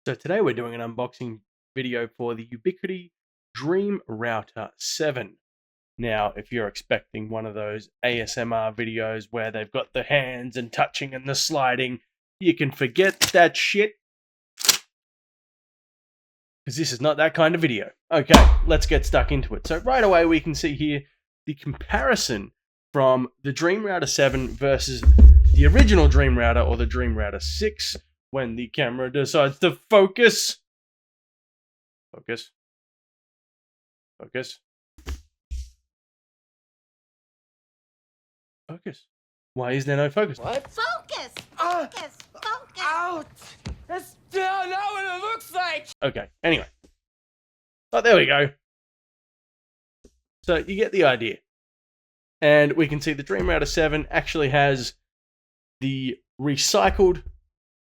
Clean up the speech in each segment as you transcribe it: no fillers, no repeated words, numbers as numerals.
So today we're doing an unboxing video for the Ubiquity UDR7. Now, if you're expecting one of those ASMR videos where they've got the hands and touching and the sliding, you can forget that shit, because this is not that kind of video. Okay, let's get stuck into it. So right away we can see here the comparison from the Dream Router 7 versus the original Dream Router, or the Dream Router 6, when the camera decides to focus. Focus. Focus. Focus. Why is there no focus? What? Focus! Focus! Focus! Out! That's still not what it looks like! Okay, anyway. But there we go. So you get the idea. And we can see the Dream Router 7 actually has the recycled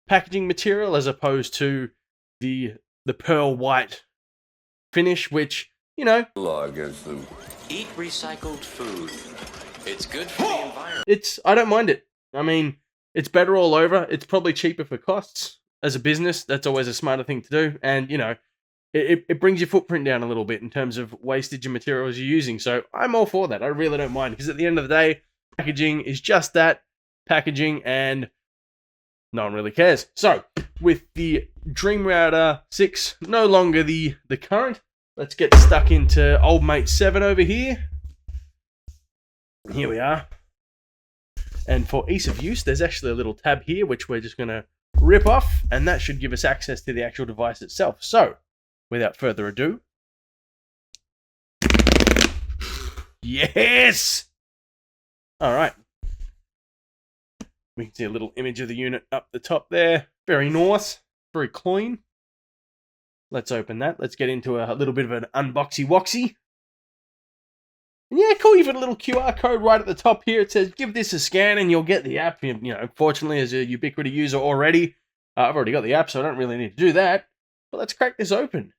packaging material as opposed to the pearl white finish, which, you know, Law against them. Eat recycled food. It's good for the environment. I don't mind it. I mean, it's better all over. It's probably cheaper for costs. As a business, that's always a smarter thing to do. And, you know, it brings your footprint down a little bit in terms of wastage and materials you're using. So I'm all for that. I really don't mind, because at the end of the day, packaging is just that, packaging, and no one really cares. So with the Dream Router 6 no longer the current, let's get stuck into old mate 7 over here. Here we are. And for ease of use, there's actually a little tab here which we're just going to rip off, and that should give us access to the actual device itself. So without further ado, yes! Alright. We can see a little image of the unit up the top there. Very nice. Very clean. Let's open that. Let's get into a little bit of an unboxy-woxy. And yeah, cool. You've got a little QR code right at the top here. It says, give this a scan and you'll get the app. You know, fortunately, as a Ubiquity user already, I've already got the app, so I don't really need to do that. But let's crack this open.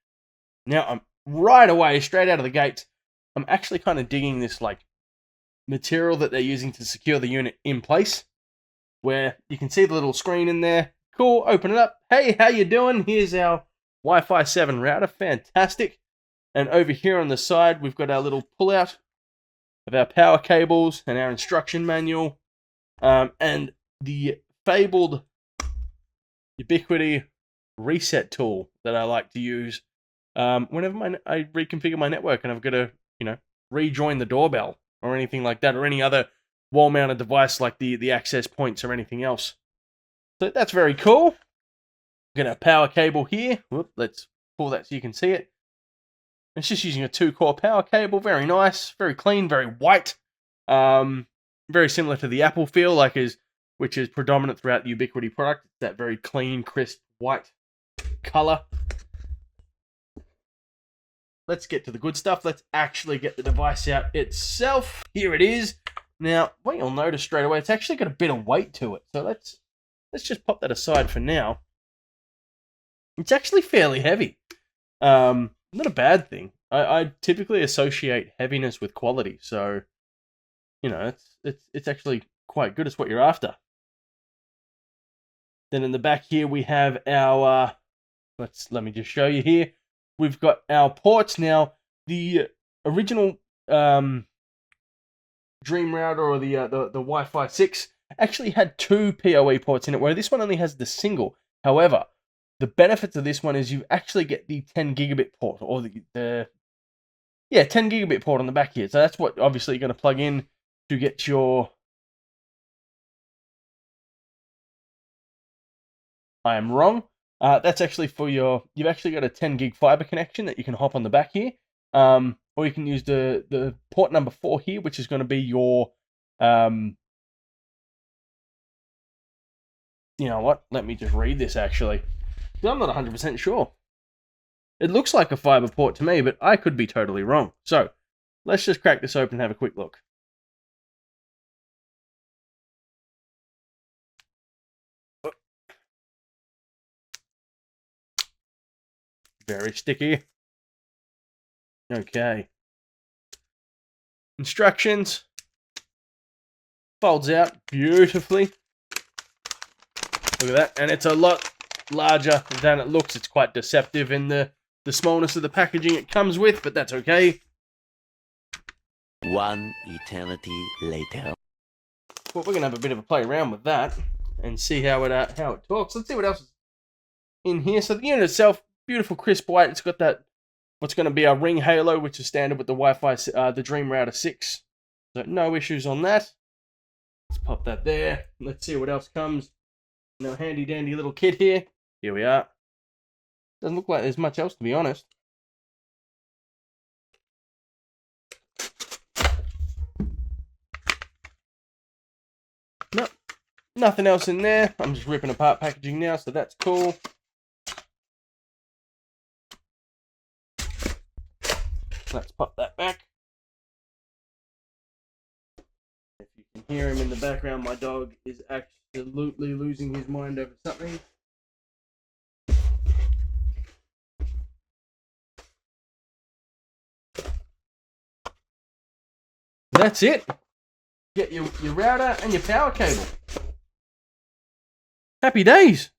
Now, I'm right away, straight out of the gates, I'm actually kind of digging this, like, material that they're using to secure the unit in place, where you can see the little screen in there. Cool, open it up. Hey, how you doing? Here's our Wi-Fi 7 router. Fantastic. And over here on the side, we've got our little pullout of our power cables and our instruction manual, and the fabled Ubiquity reset tool that I like to use whenever I reconfigure my network and I've got to, you know, rejoin the doorbell or anything like that, or any other wall-mounted device like the access points or anything else. So that's very cool. We've got our power cable here. Whoop, let's pull that so you can see it. It's just using a 2-core power cable. Very nice, very clean, very white. Very similar to the Apple feel, which is predominant throughout the Ubiquity product. It's that very clean, crisp, white color. Let's get to the good stuff. Let's actually get the device out itself. Here it is. Now, what you'll notice straight away, it's actually got a bit of weight to it. So let's just pop that aside for now. It's actually fairly heavy. Not a bad thing. I typically associate heaviness with quality, so you know it's actually quite good. It's what you're after. Then in the back here we have our let me just show you here. We've got our ports now. The original Dream Router, or the Wi-Fi 6, actually had 2 PoE ports in it, where this one only has the single. However, the benefits of this one is you actually get the 10 gigabit port, or the 10 gigabit port on the back here. So that's what obviously you're going to plug in to get your... I am wrong. That's actually for your... You've actually got a 10 gig fiber connection that you can hop on the back here. Or you can use the port number 4 here, which is going to be your... you know what? Let me just read this actually. I'm not 100% sure. It looks like a fiber port to me, but I could be totally wrong. So, let's just crack this open and have a quick look. Very sticky. Okay. Instructions. Folds out beautifully. Look at that. And it's a lot larger than it looks. It's quite deceptive in the smallness of the packaging it comes with, but that's okay. One eternity later. Well, we're going to have a bit of a play around with that and see how it talks. Let's see what else is in here. So the unit itself, beautiful crisp white. It's got that, what's going to be a ring halo, which is standard with the Wi-Fi, the Dream Router 6. So no issues on that. Let's pop that there. Let's see what else comes. No handy dandy little kit here. Here we are. Doesn't look like there's much else, to be honest. Nope. Nothing else in there. I'm just ripping apart packaging now, so that's cool. Let's pop that back. If you can hear him in the background, my dog is absolutely losing his mind over something. That's it. Get your router and your power cable. Happy days.